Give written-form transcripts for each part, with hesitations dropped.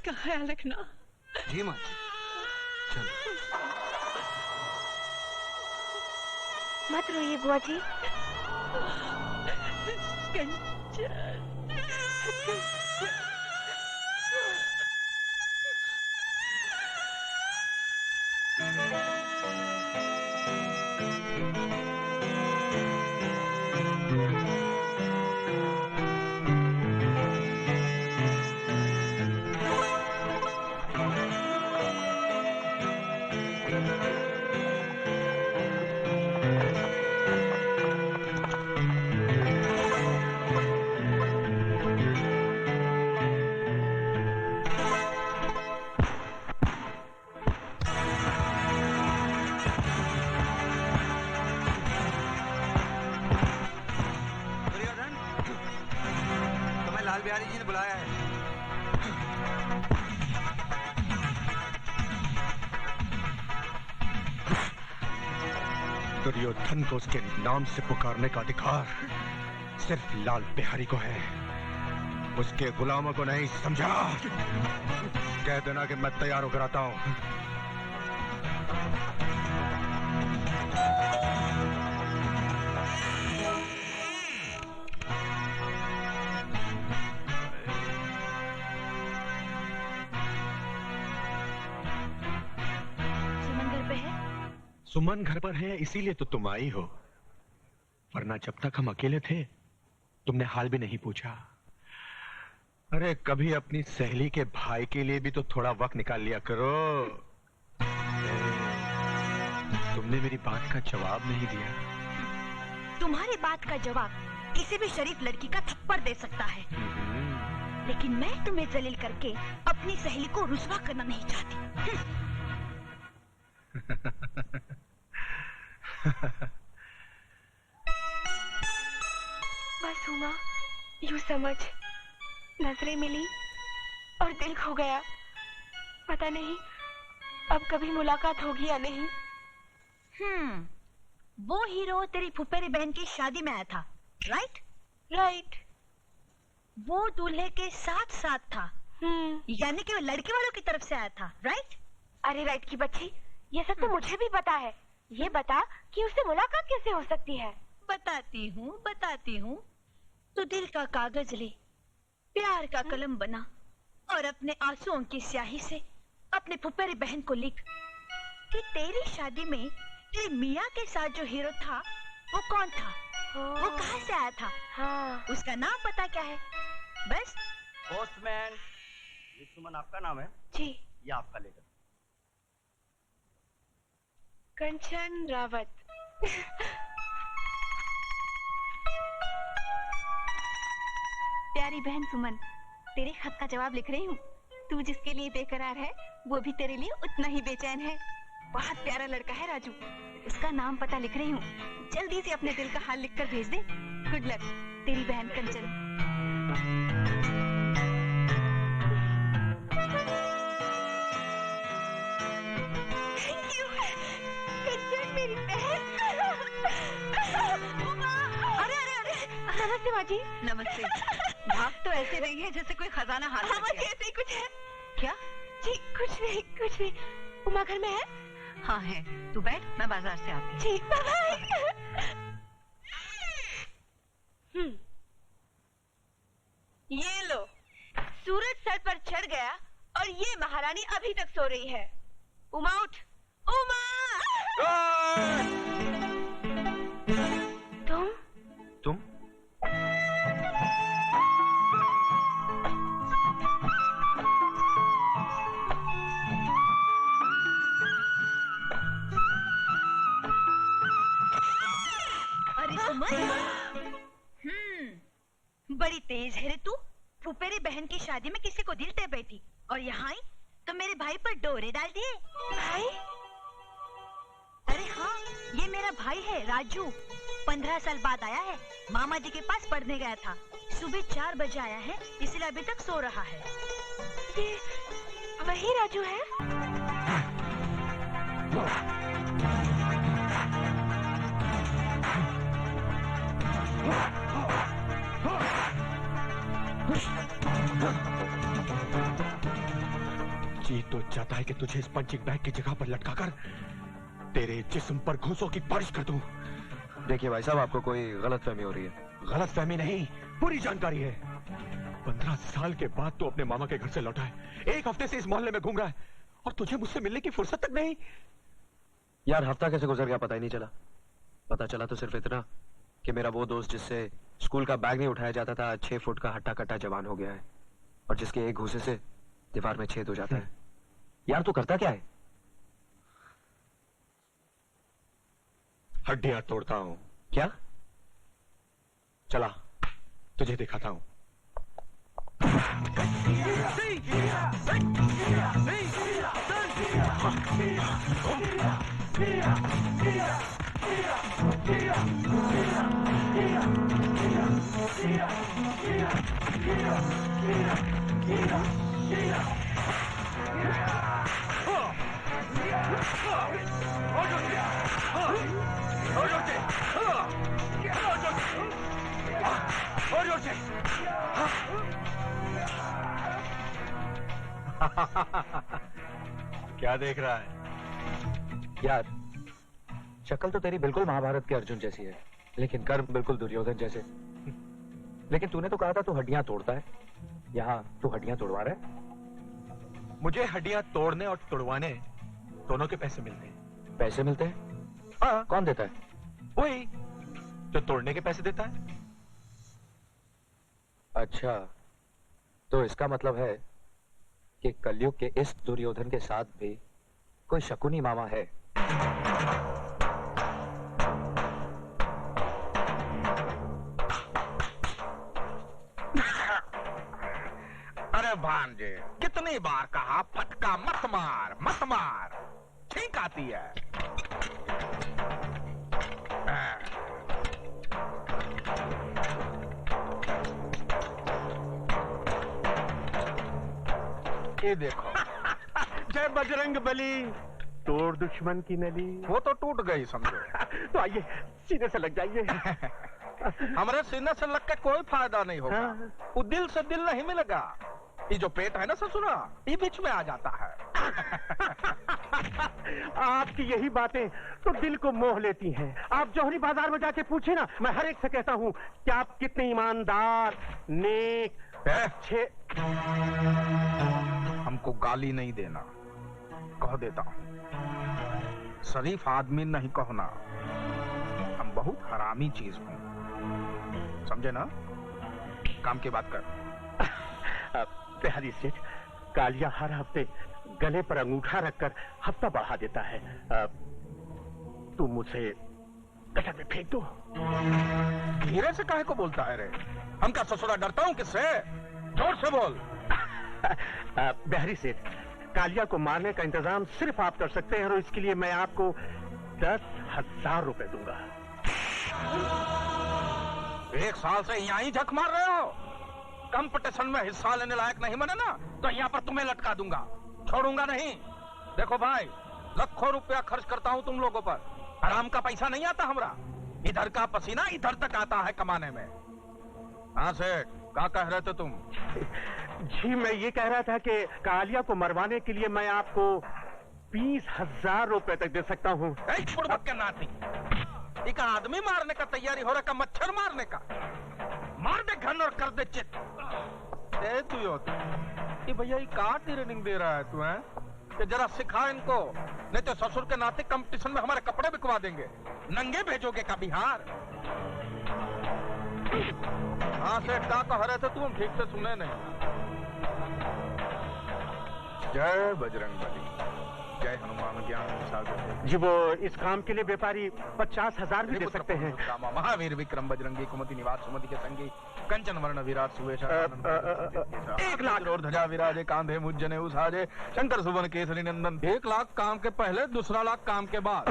उसका ख्याल रखना। जी माँ। चलो। मत रोइए बुआ जी। कंचन। बिहारी जी ने बुलाया है। दुर्योधन को उसके नाम से पुकारने का अधिकार सिर्फ लाल बिहारी को है, उसके गुलामों को नहीं, समझा? कह देना कि मैं तैयार होकर आता हूं। सुमन घर पर है, इसीलिए तो तुम आई हो, वरना जब तक हम अकेले थे तुमने हाल भी नहीं पूछा। अरे कभी अपनी सहेली के भाई के लिए भी तो थोड़ा वक्त निकाल लिया करो। तुमने मेरी बात का जवाब नहीं दिया। तुम्हारी बात का जवाब किसी भी शरीफ लड़की का थप्पड़ दे सकता है, लेकिन मैं तुम्हें जलील करके अपनी सहेली को रुसवा करना नहीं चाहती। बस उमा, यूं समझ, नजरें मिली और दिल खो गया। पता नहीं अब कभी मुलाकात होगी या नहीं। वो हीरो तेरी फुफेरी बहन की शादी में आया था, राइट? राइट। वो दूल्हे के साथ साथ था, यानी कि वो लड़के वालों की तरफ से आया था, राइट? अरे राइट की बच्ची, ये सब तो मुझे भी पता है। ये बता कि उससे मुलाकात कैसे हो सकती है? बताती हूँ। तो दिल का कागज ले, प्यार का कलम बना और अपने आंसुओं की स्याही से अपने फुफेरी बहन को लिख कि तेरी शादी में तेरे मियाँ के साथ जो हीरो था वो कौन था, वो कहाँ से आया था, हाँ। उसका नाम पता क्या है? बस। पोस्टमैन, ये सुमन आपका नाम है? जी। ये आपका लेटर। कंचन रावत। प्यारी बहन सुमन, तेरे खत का जवाब लिख रही हूँ। तू जिसके लिए बेकरार है वो भी तेरे लिए उतना ही बेचैन है। बहुत प्यारा लड़का है राजू, उसका नाम पता लिख रही हूँ। जल्दी से अपने दिल का हाल लिखकर भेज दे। गुड लक, तेरी बहन कंचन। मेरी बहन। नमस्ते माँ जी। नमस्ते। भाग तो ऐसे रही है जैसे कोई खजाना हाथ में है। ऐसे ही कुछ है। क्या? जी कुछ नहीं। उमा घर में है? हाँ है, तू बैठ, मैं बाजार से आती हूँ। ठीक, बाय। ये लो, सूरज सर पर चढ़ गया और ये महारानी अभी तक सो रही है। उमा उठ, उमा! तुम? अरे सुमन, बड़ी तेज है रे तू। फुफेरी बहन की शादी में किसी को दिल दे बैठी और यहाँ आई तो मेरे भाई पर डोरे डाल दिए। भाई? अरे हाँ, ये मेरा भाई है राजू। 15 साल बाद आया है, मामा जी के पास पढ़ने गया था। सुबह 4 बजे आया है, इसलिए अभी तक सो रहा है। ये वही राजू है? जी तो चाहता है कि तुझे इस पंचिंग बैग की जगह पर लटकाकर तेरे जिस्म पर घूंसों की बारिश कर दूं। देखिए भाई साहब, आपको कोई गलतफहमी हो रही है। गलतफहमी नहीं, पूरी जानकारी है। 15 साल के बाद तू अपने मामा के घर से लौटा है, 1 हफ्ते से इस मोहल्ले में घूम रहा है और तुझे मुझसे मिलने की फुर्सत तक नहीं। यार हफ्ता कैसे गुजर गया पता ही नहीं चला। पता चला तो सिर्फ इतना कि मेरा वो दोस्त जिससे स्कूल का बैग नहीं उठाया जाता था 6 फुट का हट्टा कट्टा जवान हो गया है और जिसके एक घूसे से दीवार में छेद हो जाता है। यार तू करता क्या है? हड्डियां तोड़ता हूं। क्या? चला तुझे दिखाता हूं। क्या देख रहा है? यार शक्ल तो तेरी बिल्कुल महाभारत के अर्जुन जैसी है, लेकिन कर्म बिल्कुल दुर्योधन जैसे। लेकिन तूने तो कहा था तू हड्डियां तोड़ता है, यहाँ तू हड्डियां तोड़वा रहा है? मुझे हड्डियां तोड़ने और तोड़वाने दोनों के पैसे मिलते हैं। पैसे मिलते हैं? हाँ। कौन देता है? वही जो तोड़ने के पैसे देता है। अच्छा, तो इसका मतलब है कि कलयुग के इस दुर्योधन के साथ भी कोई शकुनी मामा है। अरे भांजे, कितनी बार कहा फटका मत मार मत मार, ठीक आती है। ये देखो। जय बजरंग बली, तोड़ दुश्मन की नली। वो तो टूट गई समझो। तो आइए सीने से लग जाइए। हमारे सीने से लग के कोई फायदा नहीं होगा। हाँ। वो दिल से दिल नहीं मिलेगा। ये जो पेट है ना ससुरा, ये बीच में आ जाता है। आपकी यही बातें तो दिल को मोह लेती हैं। आप जौहरी बाजार में जाके पूछे ना, मैं हर एक से कहता हूँ कि आप कितने ईमानदार, नेक, अच्छे। हमको गाली नहीं देना, कह देता हूँ। शरीफ आदमी नहीं कहना, हम बहुत हरामी चीज हूँ, समझे ना? काम की बात कर। बिहारी सेठ, कालिया हर हफ्ते गले पर अंगूठा रखकर हफ्ता बढ़ा देता है। तुम मुझे गटर में फेंक दो। धीरे से काहे को बोलता है रे? हम क्या ससुरा डरता हूँ किससे? जोर से बोल। बिहारी सेठ, कालिया को मारने का इंतजाम सिर्फ आप कर सकते हैं और इसके लिए मैं आपको 10,000 रुपए दूंगा। 1 साल से यहाँ ही झक मार रहे हो। कंपटीशन में हिस्सा लेने लायक नहीं बने ना, तो यहाँ पर तुम्हें लटका दूंगा, छोड़ूंगा नहीं। देखो भाई, लाखों रुपया खर्च करता हूँ तुम लोगों पर, आराम का पैसा नहीं आता हमरा। इधर का पसीना इधर तक आता है कमाने में। हाँ सेठ, क्या कह रहे थे तुम? जी मैं ये कह रहा था कि कालिया को मरवाने के लिए मैं आपको 20,000 रुपए तक दे सकता हूँ। बुड़बक के नाती, एक आदमी मारने का तैयारी हो रहा का मच्छर मारने का? मार दे घन और कर दे चित। तू ये भैया ये का ट्रेनिंग दे रहा है तू? है कि जरा सिखा इनको, नहीं तो ससुर के नाते कंपटीशन में हमारे कपड़े बिकवा देंगे। नंगे भेजोगे का बिहार? हाँ सेठ, क्या कह रहे थे तुम? ठीक से सुने नहीं। जय बजरंग बली, जय हनुमान ज्ञान सागर। जी वो इस काम के लिए व्यापारी 50,000 भी दे सकते हैं। महावीर विक्रम बजरंगी कुमति निवास सुमति के संगी कंचन वर्ण विराट सुवेश 1 लाख और ध्वजा विराजे कांधे मुज्जने उसाजे शंकर सुवन केसरी नंदन। 1 लाख काम के पहले, दूसरा लाख काम के बाद।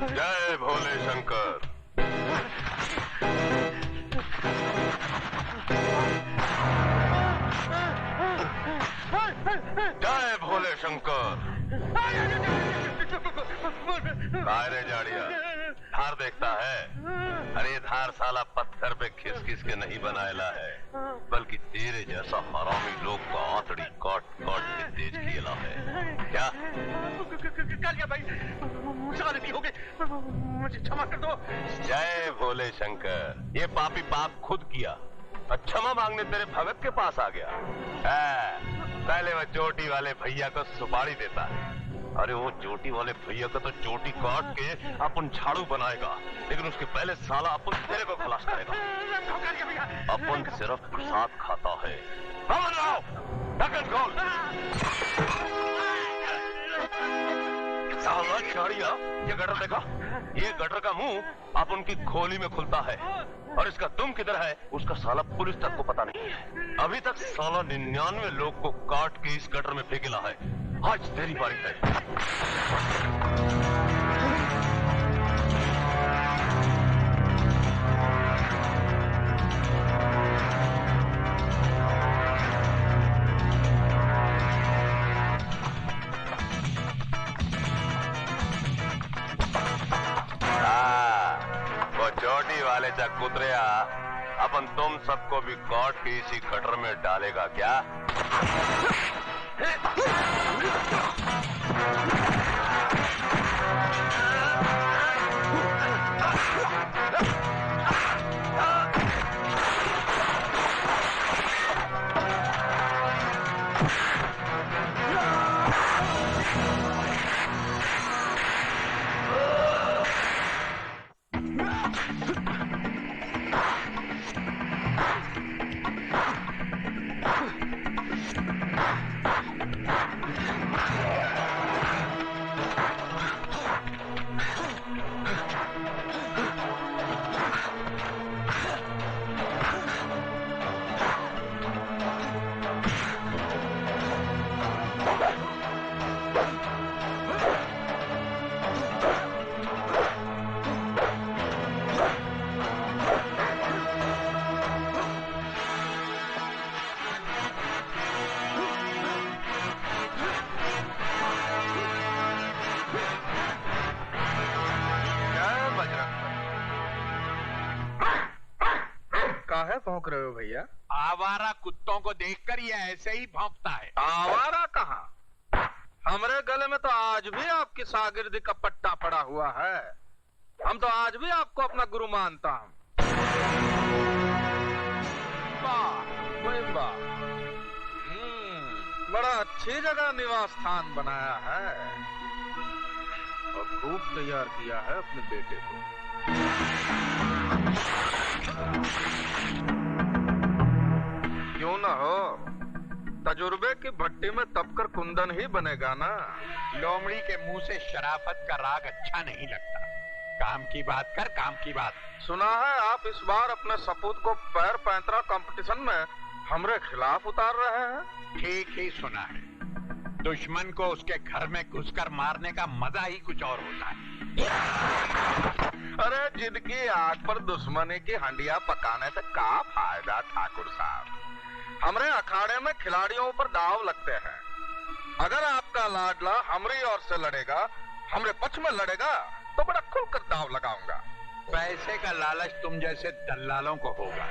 जय भोले शंकर। जय भोले शंकर। काय रे जाड़िया, धार देखता है? अरे धार साला पत्थर पे खिस खिस के नहीं बनाएला है, बल्कि तेरे जैसा हरामी लोग का आंतड़ी काट काट के तेज किया है। क्या कालिया भाई, मुझसे गलती हो गई, मुझे क्षमा कर दो। जय भोले शंकर। ये पापी पाप खुद किया, क्षमा मांगने तेरे भगत के पास आ गया। पहले वह चोटी वाले भैया को सुपारी देता है। अरे वो चोटी वाले भैया का तो चोटी काट के अपन झाड़ू बनाएगा, लेकिन उसके पहले साला अपन तेरे को खलास करेगा। अपन सिर्फ प्रसाद खाता है। साला चाड़िया, ये गटर देखा? ये गटर का मुंह अपन की खोली में खुलता है, और इसका दुम किधर है उसका साला पुलिस तक को पता नहीं है। अभी तक साला 99 लोग को काट के इस गटर में फेंकेला है। आज तेरी बारी है। वो चोटी वाले चकुतरिया अपन तुम सबको भी काट के इसी गटर में डालेगा क्या? काहे भौंक रहे हो भैया? आवारा कुत्तों को देखकर ये ऐसे ही भौंकता है। आवारा कहाँ? हमरे गले में तो आज भी आपकी शागिर्दी का पट्टा पड़ा हुआ है। हम तो आज भी आपको अपना गुरु मानता हूँ। बड़ा अच्छी जगह निवास स्थान बनाया है और खूब तैयार किया है अपने बेटे को। क्यों ना हो, तजुर्बे की भट्टी में तपकर कुंदन ही बनेगा ना। लोमड़ी के मुंह से शराफत का राग अच्छा नहीं लगता। काम की बात कर, काम की बात। सुना है आप इस बार अपने सपूत को पैर पैंतरा कंपटीशन में हमरे खिलाफ उतार रहे हैं? ठीक ही सुना है। दुश्मन को उसके घर में घुसकर मारने का मजा ही कुछ और होता है। अरे जिनकी आग पर दुश्मनी की हंडिया पकाने से क्या फायदा ठाकुर साहब। हमरे अखाड़े में खिलाड़ियों पर दाव लगते हैं। अगर आपका लाडला हमरी ओर से लड़ेगा, हमरे पक्ष में लड़ेगा, तो बड़ा खुलकर दाव लगाऊंगा। पैसे का लालच तुम जैसे दल्लालों को होगा,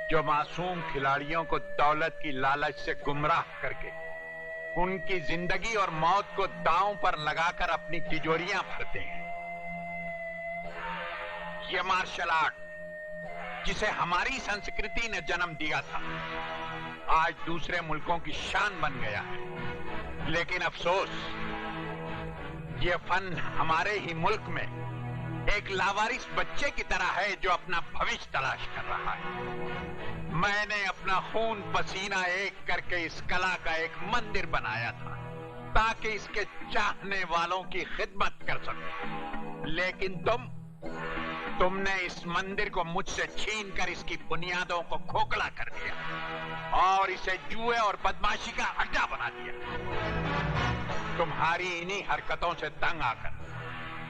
जो मासूम खिलाड़ियों को दौलत की लालच से गुमराह करके उनकी जिंदगी और मौत को दांव पर लगाकर अपनी तिजोरियां भरते हैं। ये मार्शल आर्ट जिसे हमारी संस्कृति ने जन्म दिया था, आज दूसरे मुल्कों की शान बन गया है। लेकिन अफसोस, ये फन हमारे ही मुल्क में एक लावारिस बच्चे की तरह है जो अपना भविष्य तलाश कर रहा है। मैंने अपना खून पसीना एक करके इस कला का एक मंदिर बनाया था ताकि इसके चाहने वालों की खिदमत कर सकूं। लेकिन तुमने इस मंदिर को मुझसे छीनकर इसकी बुनियादों को खोखला कर दिया और इसे जुए और बदमाशी का अड्डा बना दिया। तुम्हारी इन्हीं हरकतों से तंग आकर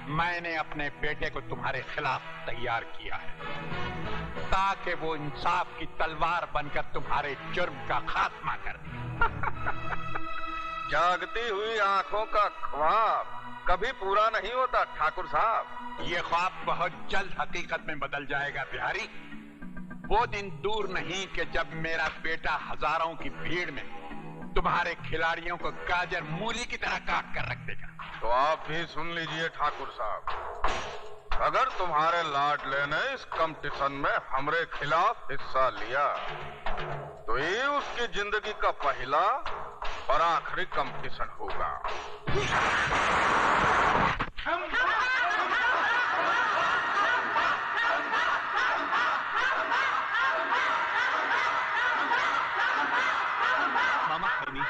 मैंने अपने बेटे को तुम्हारे खिलाफ तैयार किया है ताकि वो इंसाफ की तलवार बनकर तुम्हारे जुर्म का खात्मा कर दे। जागती हुई आंखों का ख्वाब कभी पूरा नहीं होता ठाकुर साहब। ये ख्वाब बहुत जल्द हकीकत में बदल जाएगा बिहारी। वो दिन दूर नहीं कि जब मेरा बेटा हजारों की भीड़ में तुम्हारे खिलाड़ियों को गाजर मूली की तरह काट कर रख देगा। तो आप भी सुन लीजिए ठाकुर साहब, अगर तुम्हारे लाडले ने इस कंपटीशन में हमरे खिलाफ हिस्सा लिया तो ये उसकी जिंदगी का पहला और आखिरी कंपटीशन होगा। मामा खैनी,